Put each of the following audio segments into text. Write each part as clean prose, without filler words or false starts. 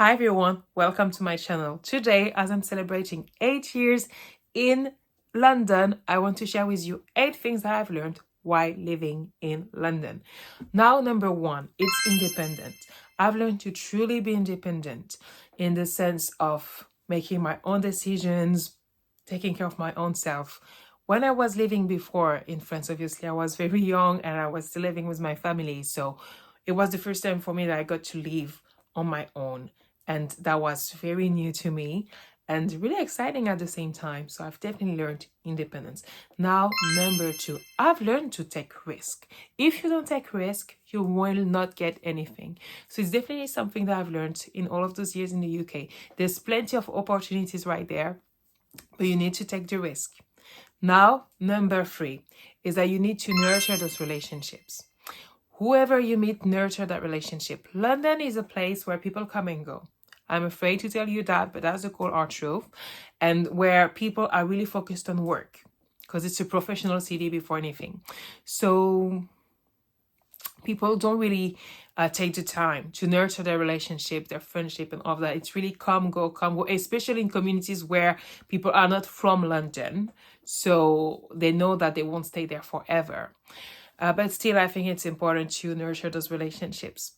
Hi everyone, welcome to my channel. Today, as I'm celebrating 8 years in London, I want to share with you 8 things that I've learned while living in London. Now, number 1, it's independent. I've learned to truly be independent in the sense of making my own decisions, taking care of my own self. When I was living before in France, obviously I was very young and I was still living with my family. So it was the first time for me that I got to live on my own. And that was very new to me and really exciting at the same time. So I've definitely learned independence. Now, number 2, I've learned to take risk. If you don't take risk, you will not get anything. So it's definitely something that I've learned in all of those years in the UK. There's plenty of opportunities right there, but you need to take the risk. Now, number 3 is that you need to nurture those relationships. Whoever you meet, nurture that relationship. London is a place where people come and go. I'm afraid to tell you that, but that's the cold hard truth. And where people are really focused on work because it's a professional city before anything. So people don't really take the time to nurture their relationship, their friendship and all of that. It's really come, go, especially in communities where people are not from London. So they know that they won't stay there forever. But still, I think it's important to nurture those relationships.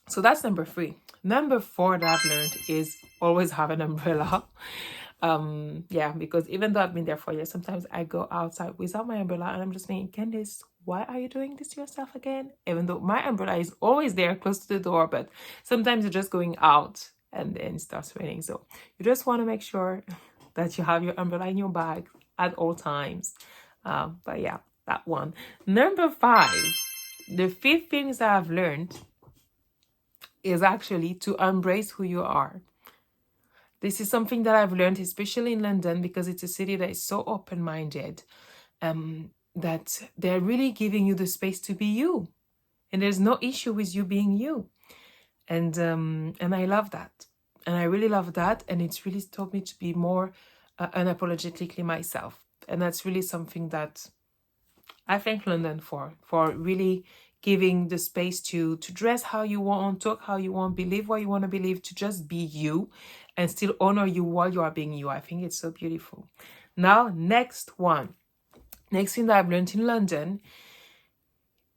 So that's number 3. Number 4 that I've learned is always have an umbrella. Because even though I've been there for years, sometimes I go outside without my umbrella and I'm just thinking, Candice, why are you doing this to yourself again? Even though my umbrella is always there close to the door, but sometimes you're just going out and then it starts raining. So you just want to make sure that you have your umbrella in your bag at all times. But yeah, that one. Number 5, the 5th things that I've learned is actually to embrace who you are. This is something that I've learned, especially in London, because it's a city that is so open-minded, that they're really giving you the space to be you. And there's no issue with you being you. And I love that. And I really love that. And it's really taught me to be more unapologetically myself. And that's really something that I thank London for really giving the space to dress how you want, talk how you want, believe what you want to believe, to just be you and still honor you while you are being you. I think it's so beautiful. Now, next thing that I've learned in London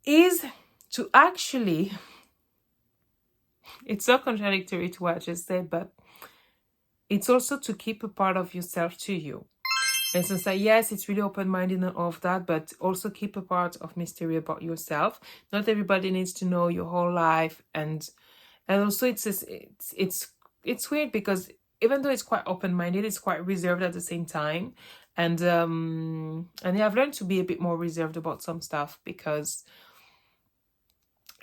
is to actually, it's so contradictory to what I just said, but it's also to keep a part of yourself to you. And since yes, it's really open-minded and all of that, but also keep a part of mystery about yourself. Not everybody needs to know your whole life, and also it's weird because even though it's quite open-minded, it's quite reserved at the same time. And yeah, I've learned to be a bit more reserved about some stuff because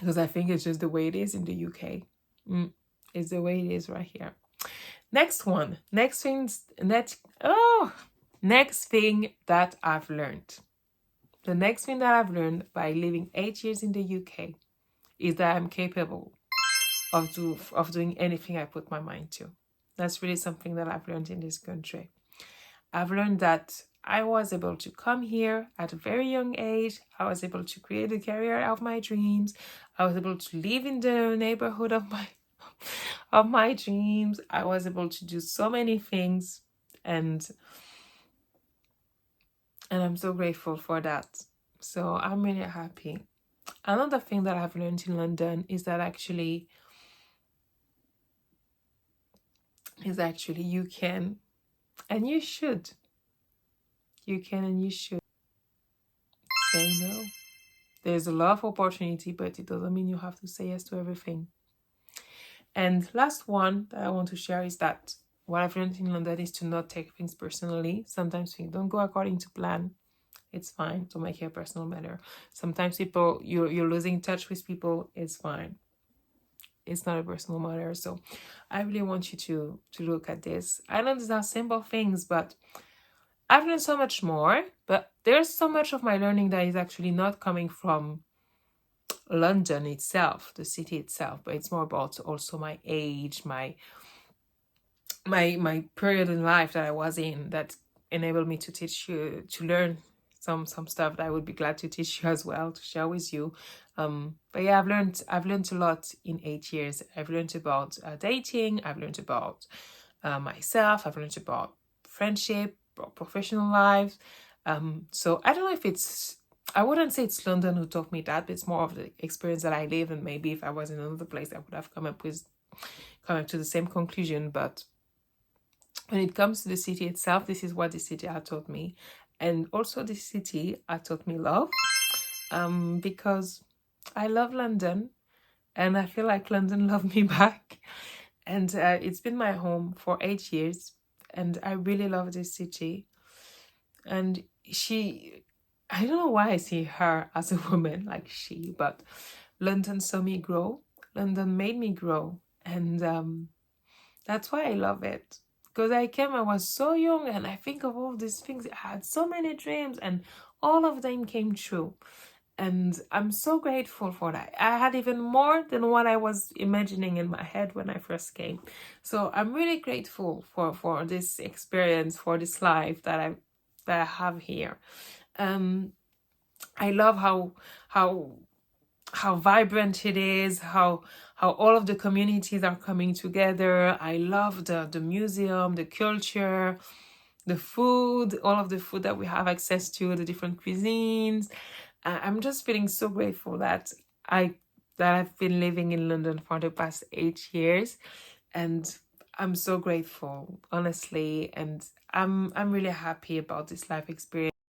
I think it's just the way it is in the UK. It's the way it is right here. Next thing that I've learned. The next thing that I've learned by living 8 years in the UK is that I'm capable of doing anything I put my mind to. That's really something that I've learned in this country. I've learned that I was able to come here at a very young age. I was able to create a career of my dreams. I was able to live in the neighborhood of my dreams. I was able to do so many things, and I'm so grateful for that. So I'm really happy. Another thing that I've learned in London is that actually you can and you should. You can and you should say no. There's a lot of opportunity, but it doesn't mean you have to say yes to everything. And last one that I want to share is that what I've learned in London is to not take things personally. Sometimes things don't go according to plan. It's fine. Don't make it a personal matter. Sometimes you're losing touch with people. It's fine. It's not a personal matter. So I really want you to look at this. I know these are simple things, but I've learned so much more. But there's so much of my learning that is actually not coming from London itself, the city itself, but it's more about also my age, my period in life that I was in, that enabled me to learn some stuff that I would be glad to teach you as well, to share with you. But yeah, I've learned a lot in 8 years. I've learned about dating. I've learned about myself. I've learned about friendship, professional life. So I don't know if it's, I wouldn't say it's London who taught me that, but it's more of the experience that I live. And maybe if I was in another place, I would have come up to the same conclusion. But when it comes to the city itself, this is what the city had taught me. And also the city had taught me love, because I love London and I feel like London loved me back. And it's been my home for 8 years and I really love this city. And I don't know why I see her as a woman, like she, but London saw me grow. London made me grow. And that's why I love it. Because I was so young and I think of all these things. I had so many dreams and all of them came true. And I'm so grateful for that. I had even more than what I was imagining in my head when I first came. So I'm really grateful for this experience, for this life that I have here. I love how vibrant it is, how all of the communities are coming together. I love the museum, the culture, the food, all of the food that we have access to, the different cuisines. I'm just feeling so grateful that I've been living in London for the past 8 years, and I'm so grateful, honestly, and I'm really happy about this life experience.